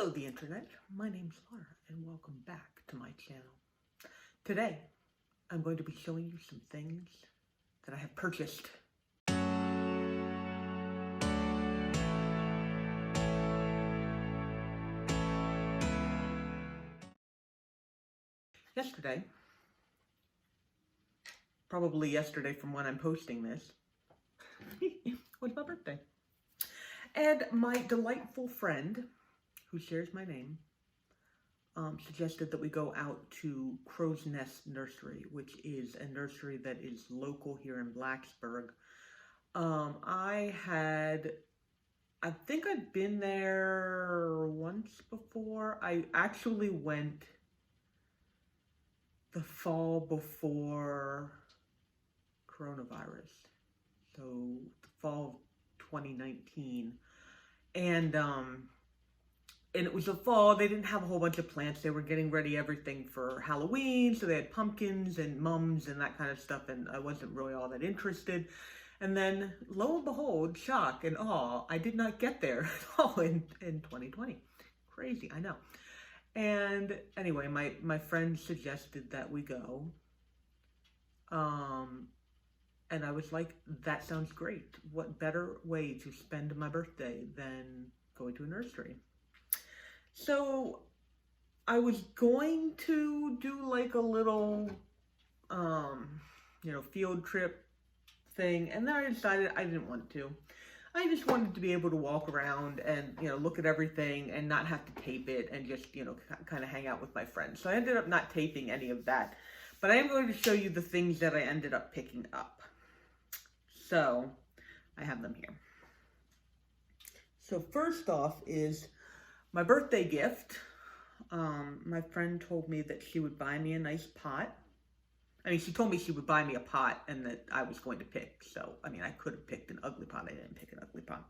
Hello, the internet. My name's Laura, and welcome back to my channel. Today, I'm going to be showing you some things that I have purchased. Yesterday, probably yesterday from when I'm posting this, was my birthday. And my delightful friend, who shares my name, suggested that we go out to Crow's Nest Nursery, which is a nursery that is local here in Blacksburg. I think I'd been there once before. I actually went the fall before coronavirus, so the fall of 2019, and it was the fall. They didn't have a whole bunch of plants. They were getting ready everything for Halloween, so they had pumpkins and mums and that kind of stuff, and I wasn't really all that interested. And then, lo and behold, shock and awe, I did not get there at all in 2020. Crazy, I know. And anyway, my friend suggested that we go, and I was like, that sounds great. What better way to spend my birthday than going to a nursery? So I was going to do like a little, field trip thing. And then I decided I didn't want to. I just wanted to be able to walk around and, look at everything and not have to tape it and just, kind of hang out with my friends. So I ended up not taping any of that. But I am going to show you the things that I ended up picking up. So I have them here. So first off is my birthday gift. My friend told me that she would buy me a nice pot. I mean, she told me she would buy me a pot and that I was going to pick. So, I mean, I could have picked an ugly pot. I didn't pick an ugly pot.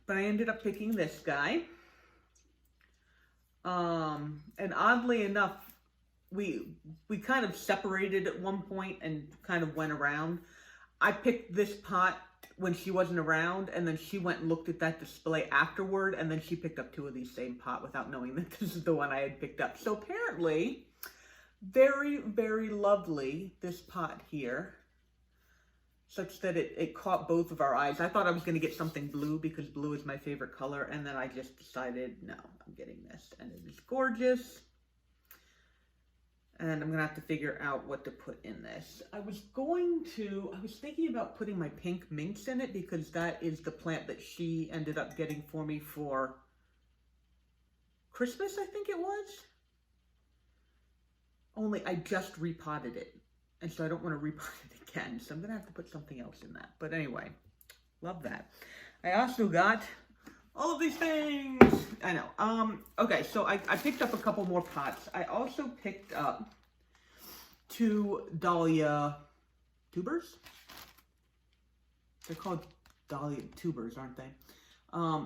But I ended up picking this guy. And oddly enough, we kind of separated at one point and kind of went around. I picked this pot when she wasn't around, and then she went and looked at that display afterward, and then she picked up two of these same pot without knowing that this is the one I had picked up. So apparently, very, very lovely, this pot here, such that it caught both of our eyes. I thought I was going to get something blue because blue is my favorite color, and then I just decided, no, I'm getting this, and it is gorgeous. And I'm going to have to figure out what to put in this. I was thinking about putting my pink minx in it because that is the plant that she ended up getting for me for Christmas, I think it was. Only I just repotted it. And so I don't want to repot it again. So I'm going to have to put something else in that. But anyway, love that. I also got all of these things. I know. Okay, so I picked up a couple more pots. I also picked up two Dahlia Tubers. They're called Dahlia Tubers, aren't they?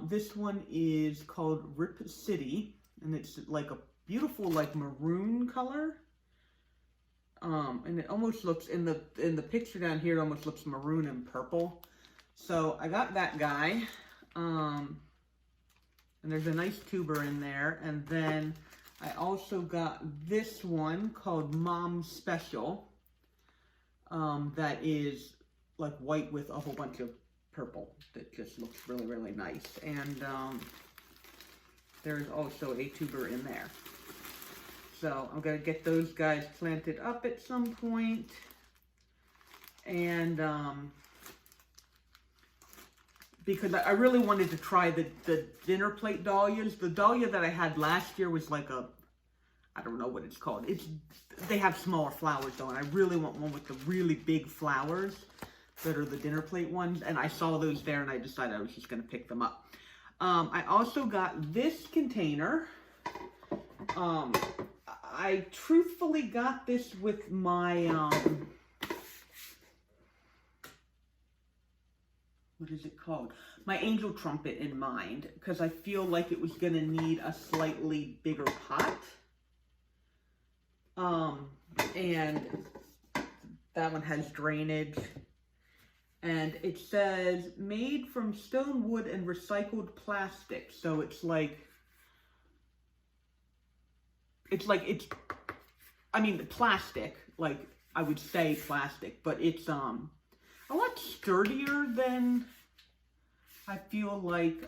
This one is called Rip City, and it's like a beautiful, like maroon color. And it almost looks in the picture down here. It almost looks maroon and purple. So I got that guy. And there's a nice tuber in there. And then I also got this one called Mom Special. That is like white with a whole bunch of purple. That just looks really, really nice. And there's also a tuber in there. So I'm going to get those guys planted up at some point. And because I really wanted to try the dinner plate dahlias. The dahlia that I had last year was like I don't know what it's called. They have smaller flowers though, and I really want one with the really big flowers that are the dinner plate ones. And I saw those there, and I decided I was just going to pick them up. I also got this container. I truthfully got this with my what is it called? My angel trumpet in mind, because I feel like it was going to need a slightly bigger pot. And that one has drainage. And it says, made from stone, wood, and recycled plastic. So it's like I mean, plastic, like, I would say plastic, but it's, a lot sturdier than, I feel like,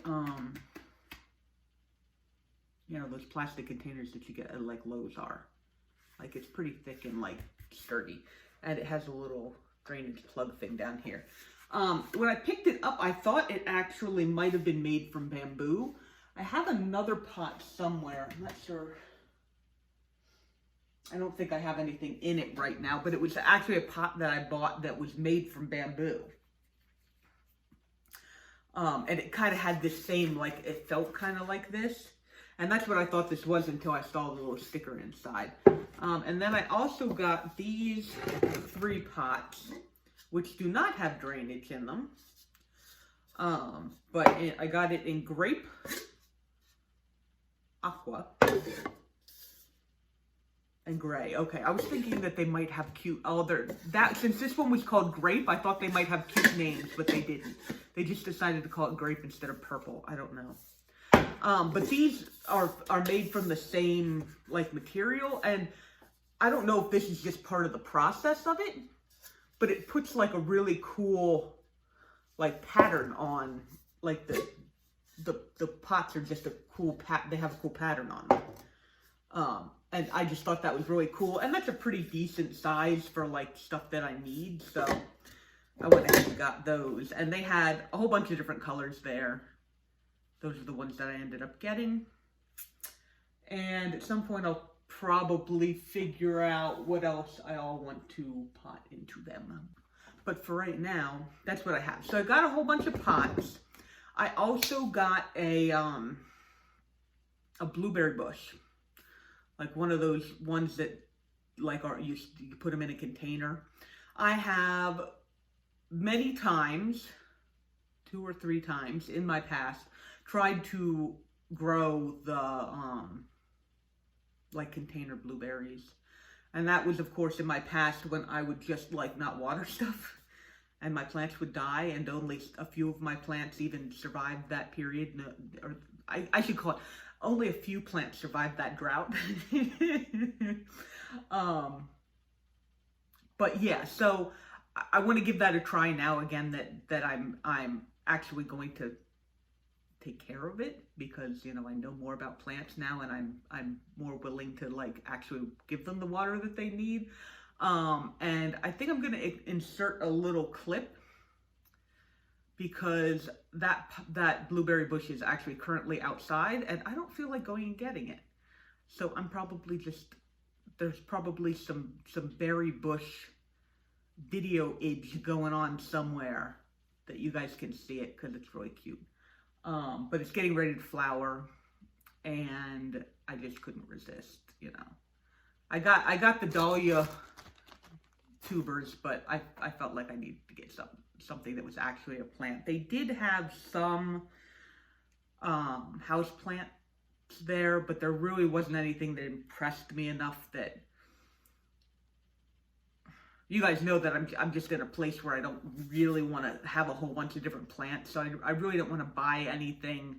you know, those plastic containers that you get at, like, Lowe's are. Like, it's pretty thick and, like, sturdy. And it has a little drainage plug thing down here. When I picked it up, I thought it actually might have been made from bamboo. I have another pot somewhere. I'm not sure. I don't think I have anything in it right now, but it was actually a pot that I bought that was made from bamboo. And it kind of had this same, like, it felt kind of like this. And that's what I thought this was until I saw the little sticker inside. And then I also got these 3 pots, which do not have drainage in them. But I got it in grape, aqua, and gray. Okay, I was thinking that they might have cute, since this one was called grape, I thought they might have cute names, but they didn't. They just decided to call it grape instead of purple. I don't know. But these are made from the same, like, material, and I don't know if this is just part of the process of it, but it puts, like, a really cool, like, pattern on, like, the pots are just a cool they have a cool pattern on them. And I just thought that was really cool, and that's a pretty decent size for, like, stuff that I need, so I went ahead and got those. And they had a whole bunch of different colors there. Those are the ones that I ended up getting. And at some point, I'll probably figure out what else I all want to pot into them. But for right now, that's what I have. So I got a whole bunch of pots. I also got a blueberry bush. Like one of those ones that, like, you put them in a container. I have many times, 2 or 3 times in my past, tried to grow the, like, container blueberries. And that was, of course, in my past when I would just, like, not water stuff. And my plants would die, and only a few of my plants even survived that period. No, or I should call it, only a few plants survived that drought. But yeah, so I want to give that a try now again, that I'm actually going to take care of it, because, you know, I know more about plants now, and I'm more willing to, like, actually give them the water that they need. And I think I'm going to insert a little clip, because that blueberry bush is actually currently outside, and I don't feel like going and getting it. So I'm probably there's probably some berry bush video-age going on somewhere that you guys can see it, because it's really cute. But it's getting ready to flower, and I just couldn't resist, you know. I got the Dahlia Tubers, but I felt like I needed to get something that was actually a plant. They did have some house plants there, but there really wasn't anything that impressed me enough that, you guys know that I'm just in a place where I don't really want to have a whole bunch of different plants, so I really don't want to buy anything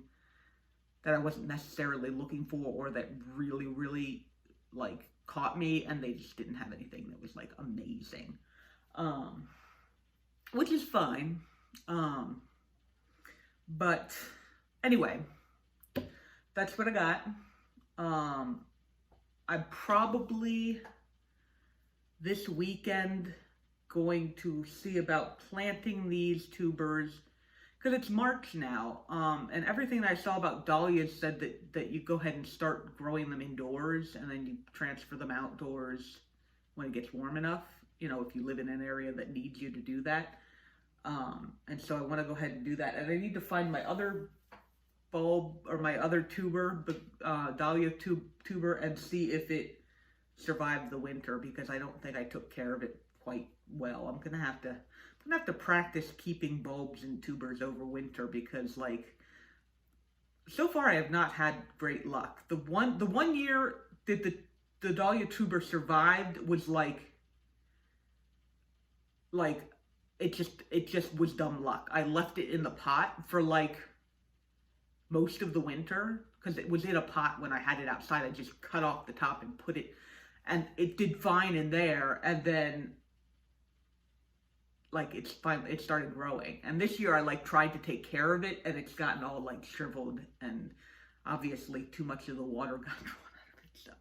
that I wasn't necessarily looking for, or that really, really, like, caught me, and they just didn't have anything that was, like, amazing. Which is fine. But anyway, that's what I got. I'm probably this weekend going to see about planting these tubers, because it's March now, and everything that I saw about dahlias said that you go ahead and start growing them indoors, and then you transfer them outdoors when it gets warm enough, you know, if you live in an area that needs you to do that. And so I want to go ahead and do that, and I need to find my other bulb, or my other tuber, the Dahlia tuber, and see if it survived the winter, because I don't think I took care of it quite well. I'm gonna have to practice keeping bulbs and tubers over winter, because, like, so far I have not had great luck. The one year that the Dahlia tuber survived was like it just was dumb luck. I left it in the pot for, like, most of the winter, because it was in a pot when I had it outside. I just cut off the top and put it, and it did fine in there, and then like it started growing. And this year I like tried to take care of it, and it's gotten all like shriveled, and obviously too much of the water got drawn out of it. So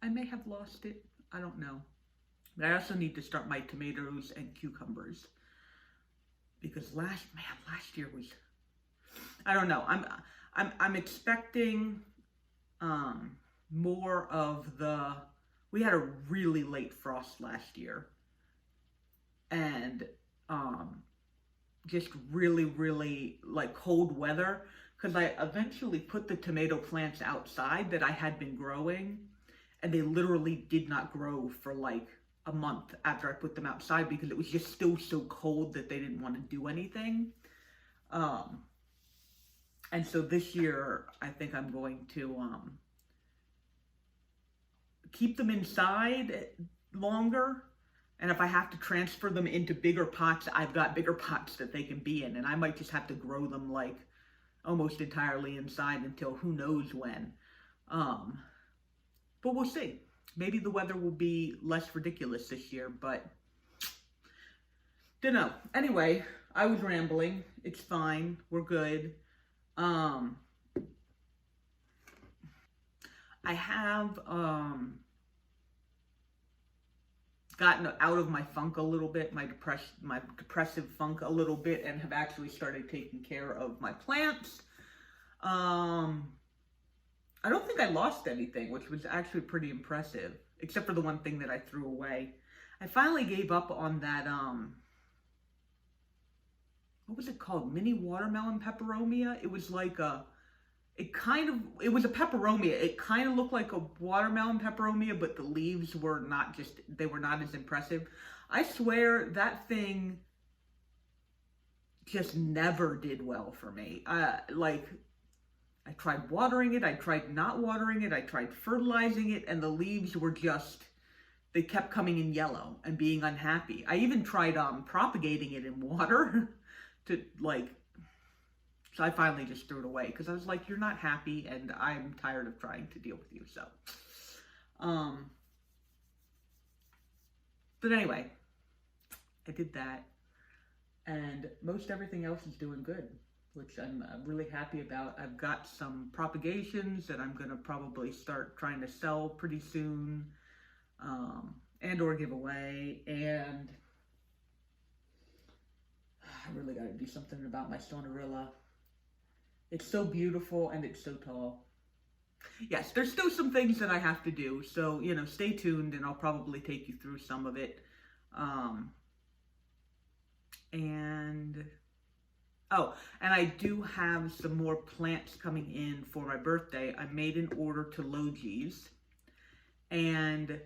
I may have lost it. I don't know. But I also need to start my tomatoes and cucumbers, because last year was, I don't know. I'm expecting more of the. We had a really late frost last year, and just really like cold weather, because I eventually put the tomato plants outside that I had been growing, and they literally did not grow for like a month after I put them outside, because it was just still so cold that they didn't want to do anything. And so this year I think I'm going to keep them inside longer. And if I have to transfer them into bigger pots, I've got bigger pots that they can be in. And I might just have to grow them like almost entirely inside until who knows when. But we'll see. Maybe the weather will be less ridiculous this year, but don't know. Anyway, I was rambling. It's fine. We're good. I have gotten out of my funk a little bit, my depressive funk a little bit, and have actually started taking care of my plants. I don't think I lost anything, which was actually pretty impressive, except for the one thing that I threw away. I finally gave up on that, what was it called? Mini watermelon peperomia? It was like it was a peperomia. It kind of looked like a watermelon peperomia, but the leaves were not as impressive. I swear that thing just never did well for me. Like, I tried watering it, I tried not watering it, I tried fertilizing it, and the leaves were just, they kept coming in yellow and being unhappy. I even tried propagating it in water to like, so I finally just threw it away, because I was like, you're not happy, and I'm tired of trying to deal with you, so. But anyway, I did that, and most everything else is doing good, which I'm really happy about. I've got some propagations that I'm going to probably start trying to sell pretty soon, and or give away, and I really got to do something about my Sonorilla. It's so beautiful, and it's so tall. Yes, there's still some things that I have to do, so, you know, stay tuned, and I'll probably take you through some of it. And I do have some more plants coming in for my birthday. I made an order to Logi's, and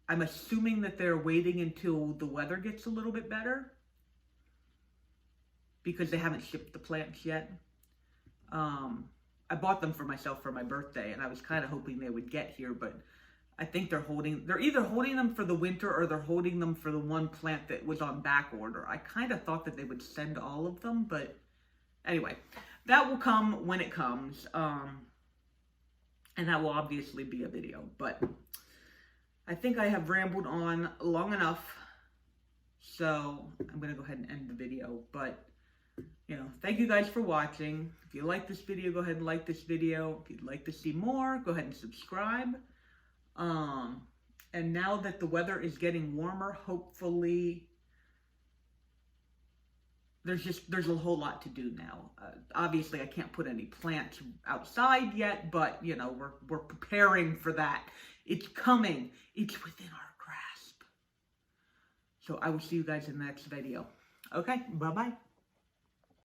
I'm assuming that they're waiting until the weather gets a little bit better, because they haven't shipped the plants yet. I bought them for myself for my birthday, and I was kind of hoping they would get here, but I think they're either holding them for the winter, or they're holding them for the one plant that was on back order. I kind of thought that they would send all of them, but anyway, that will come when it comes, and that will obviously be a video, but I think I have rambled on long enough, so I'm going to go ahead and end the video, but you know, thank you guys for watching. If you like this video, go ahead and like this video. If you'd like to see more, go ahead and subscribe. And now that the weather is getting warmer, hopefully there's a whole lot to do now. Obviously, I can't put any plants outside yet, but you know, we're preparing for that. It's coming. It's within our grasp. So I will see you guys in the next video. Okay, bye-bye.